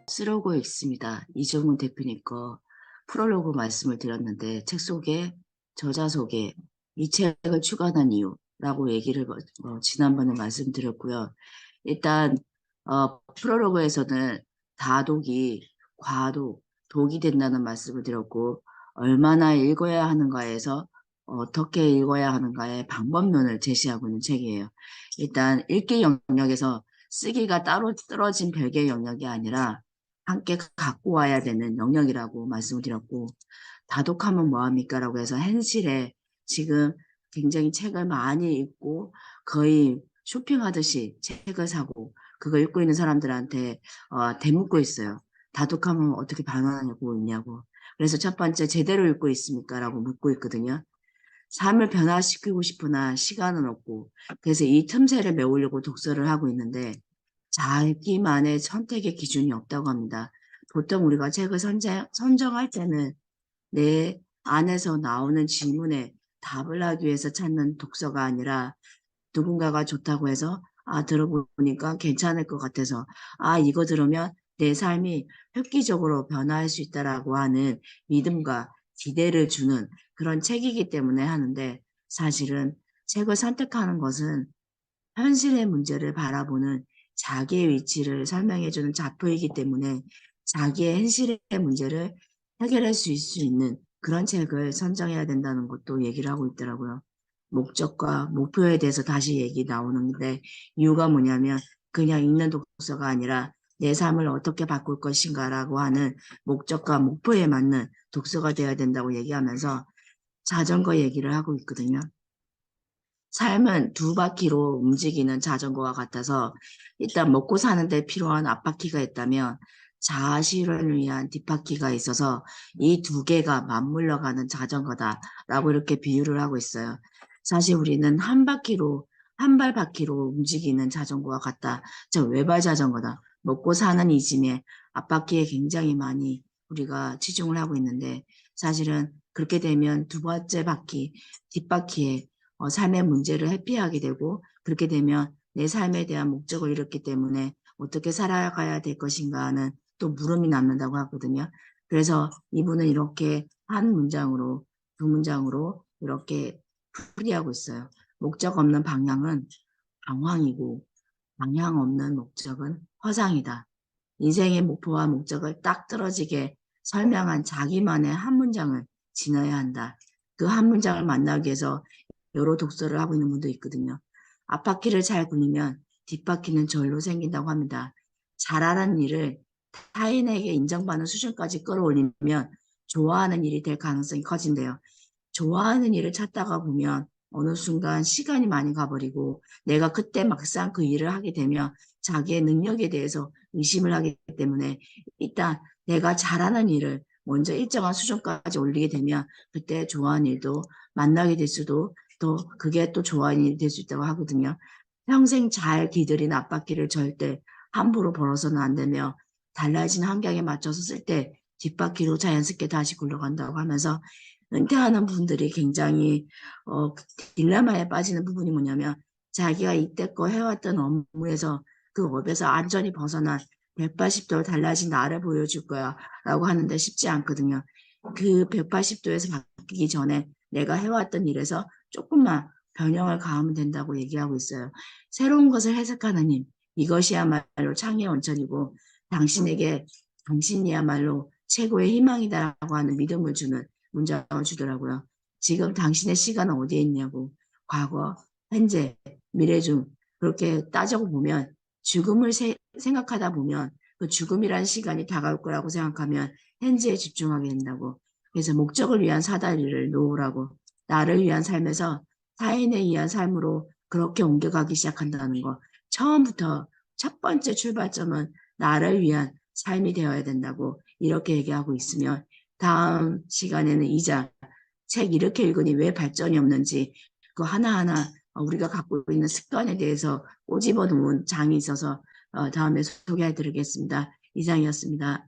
쓰러고 있습니다. 이정훈 대표님 거 프롤로그 말씀을 드렸는데 책 소개, 저자 소개, 이 책을 출간한 이유라고 얘기를 지난번에 말씀드렸고요. 일단 프롤로그에서는 다독이 과독, 독이 된다는 말씀을 드렸고 얼마나 읽어야 하는가에서 어떻게 읽어야 하는가의 방법론을 제시하고 있는 책이에요. 일단 읽기 영역에서 쓰기가 따로 떨어진 별개의 영역이 아니라 함께 갖고 와야 되는 영역이라고 말씀을 드렸고, 다독하면 뭐합니까? 라고 해서 현실에 지금 굉장히 책을 많이 읽고 거의 쇼핑하듯이 책을 사고 그거 읽고 있는 사람들한테 대묻고 있어요. 다독하면 어떻게 반응하고 있냐고. 그래서 첫 번째 제대로 읽고 있습니까? 라고 묻고 있거든요. 삶을 변화시키고 싶으나 시간은 없고 그래서 이 틈새를 메우려고 독서를 하고 있는데 자기만의 선택의 기준이 없다고 합니다. 보통 우리가 책을 선정할 때는 내 안에서 나오는 질문에 답을 하기 위해서 찾는 독서가 아니라 누군가가 좋다고 해서 들어보니까 괜찮을 것 같아서 이거 들으면 내 삶이 획기적으로 변화할 수 있다라고 하는 믿음과 기대를 주는 그런 책이기 때문에 하는데 사실은 책을 선택하는 것은 현실의 문제를 바라보는 자기의 위치를 설명해주는 자표이기 때문에 자기의 현실의 문제를 해결할 수 있는 그런 책을 선정해야 된다는 것도 얘기를 하고 있더라고요. 목적과 목표에 대해서 다시 얘기 나오는데 이유가 뭐냐면 그냥 읽는 독서가 아니라 내 삶을 어떻게 바꿀 것인가라고 하는 목적과 목표에 맞는 독서가 되어야 된다고 얘기하면서 자전거 얘기를 하고 있거든요. 삶은 두 바퀴로 움직이는 자전거와 같아서 일단 먹고 사는데 필요한 앞바퀴가 있다면 자아실현을 위한 뒷바퀴가 있어서 이 두 개가 맞물려 가는 자전거다라고 이렇게 비유를 하고 있어요. 사실 우리는 한 바퀴로 한 발 바퀴로 움직이는 자전거와 같다. 저 외발 자전거다. 먹고 사는 이 짐에 앞바퀴에 굉장히 많이 우리가 치중을 하고 있는데 사실은 그렇게 되면 두 번째 바퀴 뒷바퀴에 삶의 문제를 회피하게 되고 그렇게 되면 내 삶에 대한 목적을 잃었기 때문에 어떻게 살아가야 될 것인가 하는 또 물음이 남는다고 하거든요. 그래서 이분은 이렇게 한 문장으로 두 문장으로 이렇게 풀이하고 있어요. 목적 없는 방향은 방황이고 방향 없는 목적은 허상이다. 인생의 목표와 목적을 딱 떨어지게 설명한 자기만의 한 문장을 지녀야 한다. 그 한 문장을 만나기 위해서 여러 독서를 하고 있는 분도 있거든요. 앞바퀴를 잘 굴리면 뒷바퀴는 절로 생긴다고 합니다. 잘하는 일을 타인에게 인정받는 수준까지 끌어올리면 좋아하는 일이 될 가능성이 커진대요. 좋아하는 일을 찾다가 보면 어느 순간 시간이 많이 가버리고 내가 그때 막상 그 일을 하게 되면 자기의 능력에 대해서 의심을 하기 때문에 일단 내가 잘하는 일을 먼저 일정한 수준까지 올리게 되면 그때 좋아하는 일도 만나게 될 수도 또 그게 또 좋아하는 일이 될 수 있다고 하거든요. 평생 잘 기들인 앞바퀴를 절대 함부로 벌어서는 안 되며 달라진 환경에 맞춰서 쓸 때 뒷바퀴로 자연스럽게 다시 굴러간다고 하면서 은퇴하는 분들이 굉장히 딜레마에 빠지는 부분이 뭐냐면 자기가 이때껏 해왔던 업무에서 그 업에서 안전히 벗어난 180도 달라진 나를 보여줄 거야 라고 하는데 쉽지 않거든요. 그 180도에서 바뀌기 전에 내가 해왔던 일에서 조금만 변형을 가하면 된다고 얘기하고 있어요. 새로운 것을 해석하는 힘, 이것이야말로 창의의 원천이고 당신에게 당신이야말로 최고의 희망이다라고 하는 믿음을 주는 문장을 주더라고요. 지금 당신의 시간은 어디에 있냐고 과거, 현재, 미래 중 그렇게 따져고 보면 죽음을 생각하다 보면 그 죽음이라는 시간이 다가올 거라고 생각하면 현재에 집중하게 된다고. 그래서 목적을 위한 사다리를 놓으라고 나를 위한 삶에서 타인에 의한 삶으로 그렇게 옮겨가기 시작한다는 거. 처음부터 첫 번째 출발점은 나를 위한 삶이 되어야 된다고 이렇게 얘기하고 있으면 다음 시간에는 이자 책 이렇게 읽으니 왜 발전이 없는지 그 하나하나 우리가 갖고 있는 습관에 대해서 꼬집어 놓은 장이 있어서 다음에 소개해 드리겠습니다. 이상이었습니다.